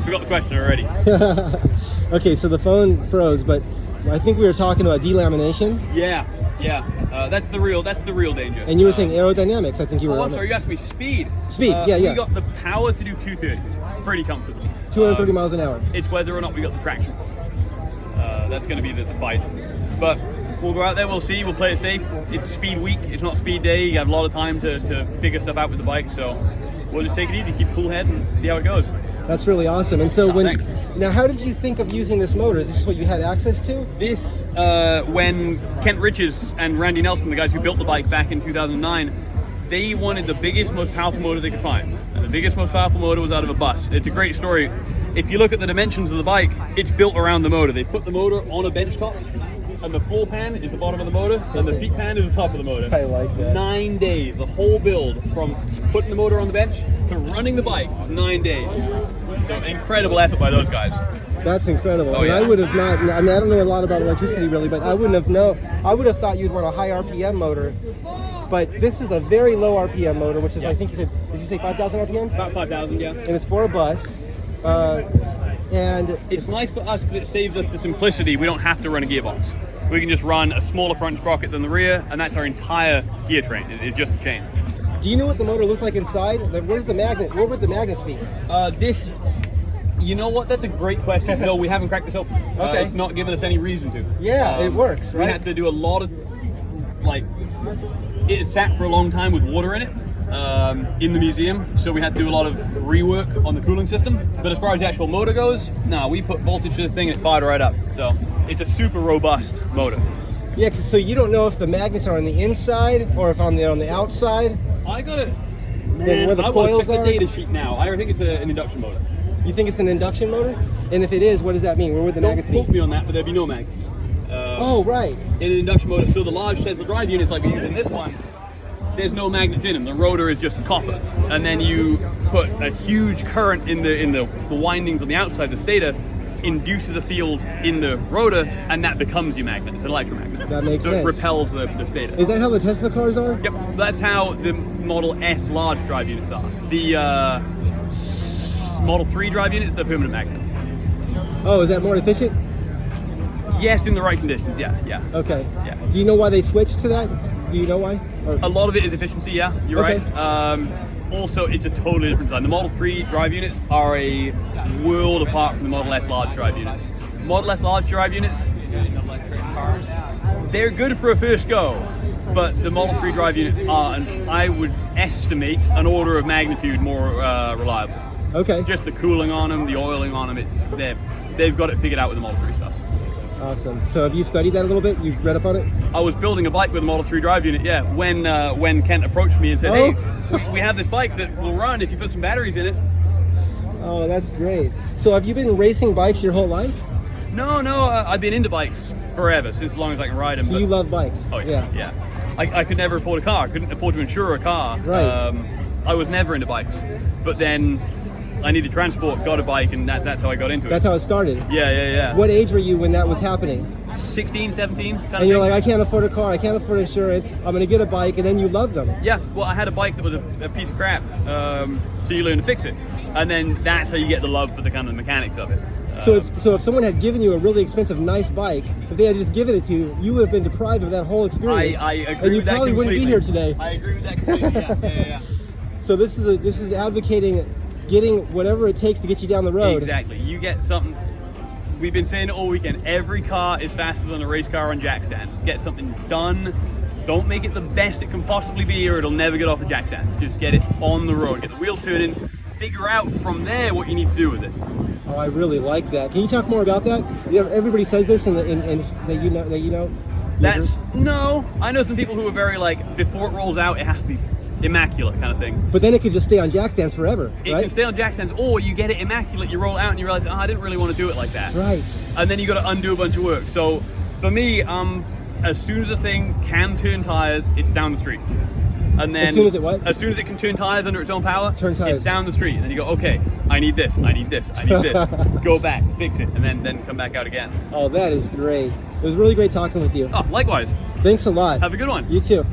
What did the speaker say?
forgot the question already. Okay, so the phone froze, but I think we were talking about delamination. Yeah. That's the real danger. And you were saying aerodynamics. I think you were. Oh, I'm sorry. You asked me speed. Speed. Yeah. We got the power to do 230 pretty comfortably. 230 miles an hour. It's whether or not we got the traction. That's going to be the fight. But we'll go out there. We'll see. We'll play it safe. It's speed week. It's not speed day. You have a lot of time to figure stuff out with the bike. So we'll just take it easy, keep a cool head, and see how it goes. That's really awesome. And so Thanks. now, how did you think of using this motor? Is this what you had access to? This, when Kent Riches and Randy Nelson, the guys who built the bike back in 2009, they wanted the biggest, most powerful motor they could find. And the biggest, most powerful motor was out of a bus. It's a great story. If you look at the dimensions of the bike, it's built around the motor. They put the motor on a bench top, and the floor pan is the bottom of the motor, and the seat pan is the top of the motor. I like that. 9 days, the whole build, from putting the motor on the bench to running the bike, was 9 days. So incredible effort by those guys. That's incredible. Oh, yeah. And I would have not, I mean, I don't know a lot about electricity really, but I wouldn't have known. I would have thought you'd run a high RPM motor, but this is a very low RPM motor, which is, I think you said, did you say 5,000 RPMs? About 5,000, yeah. And it's for a bus. And it's nice for us because it saves us the simplicity. We don't have to run a gearbox. We can just run a smaller front sprocket than the rear, and that's our entire gear train. It's just a chain. Do you know what the motor looks like inside? Where's the magnet? Where would the magnets be? This, you know what? That's a great question. No, we haven't cracked this open. Okay. It's not given us any reason to. Yeah, it works, right? We had to do a lot of, it sat for a long time with water in it in the museum, so we had to do a lot of rework on the cooling system. But as far as the actual motor goes, no, we put voltage to the thing and it fired right up. So it's a super robust motor. Yeah, so you don't know if the magnets are on the inside or if on the outside. I got it. Where the I coils will check the are? data sheet now. I think it's an induction motor. You think it's an induction motor? And if it is, what does that mean? Where would the Don't magnets quote be? me on that, but there'd be no magnets. Oh, right. In an induction motor, so the large Tesla drive units like we use in this one, there's no magnets in them. The rotor is just copper, and then you put a huge current in the windings on the outside. The stator induces a field in the rotor, and that becomes your magnet. It's an electromagnet. That makes so sense. It repels the stator. Is that how the Tesla cars are? Yep, that's how the Model S large drive units are. The Model 3 drive units, they're permanent magnet. Oh, is that more efficient? Yes, in the right conditions, yeah. Okay. Yeah. Do you know why they switched to that? Do you know why? Or... A lot of it is efficiency, yeah, you're Okay. right. Also, it's a totally different design. The Model 3 drive units are a world apart from the Model S large drive units. Model S large drive units, they're good for a first go, but the Model 3 drive units are, I would estimate, an order of magnitude more reliable. Okay. Just the cooling on them, the oiling on them, they've got it figured out with the Model 3 stuff. Awesome. So have you studied that a little bit? You've read up on it? I was building a bike with a Model 3 drive unit, yeah, when Kent approached me and said, Oh. hey, we have this bike that will run if you put some batteries in it. Oh, that's great. So have you been racing bikes your whole life? No, I've been into bikes forever, since as long as I can ride them. So you love bikes? Oh, yeah. I could never afford a car. I couldn't afford to insure a car. Right. I was never into bikes. But then I needed transport, got a bike, and that's how I got into it. That's how it started? Yeah. What age were you when that was happening? 16, 17. And you're like, I can't afford a car, I can't afford insurance, I'm going to get a bike, and then you loved them. Yeah, well, I had a bike that was a piece of crap, so you learn to fix it. And then that's how you get the love for the kind of mechanics of it. So if someone had given you a really expensive, nice bike, if they had just given it to you, you would have been deprived of that whole experience. I agree and you with that probably wouldn't be here today. I agree with that completely, yeah. So this is advocating getting whatever it takes to get you down the road. Exactly. You get something. We've been saying it all weekend. Every car is faster than a race car on jack stands. Get something done. Don't make it the best it can possibly be, or it'll never get off the jack stands. Just get it on the road. Get the wheels turning. Figure out from there what you need to do with it. Oh, I really like that. Can you talk more about that? Everybody says this, and that you know. No. I know some people who are very before it rolls out, it has to be immaculate kind of thing. But then it could just stay on jack stands forever, It right? can stay on jack stands, or you get it immaculate, you roll it out and you realize, I didn't really want to do it like that. Right. And then you got to undo a bunch of work. So for me, as soon as a thing can turn tires, it's down the street. And then as soon as it what? As soon as it can turn tires under its own power, turn tires. It's down the street. And then you go, okay, I need this. Go back, fix it, and then come back out again. Oh, that is great. It was really great talking with you. Oh, likewise. Thanks a lot. Have a good one. You too.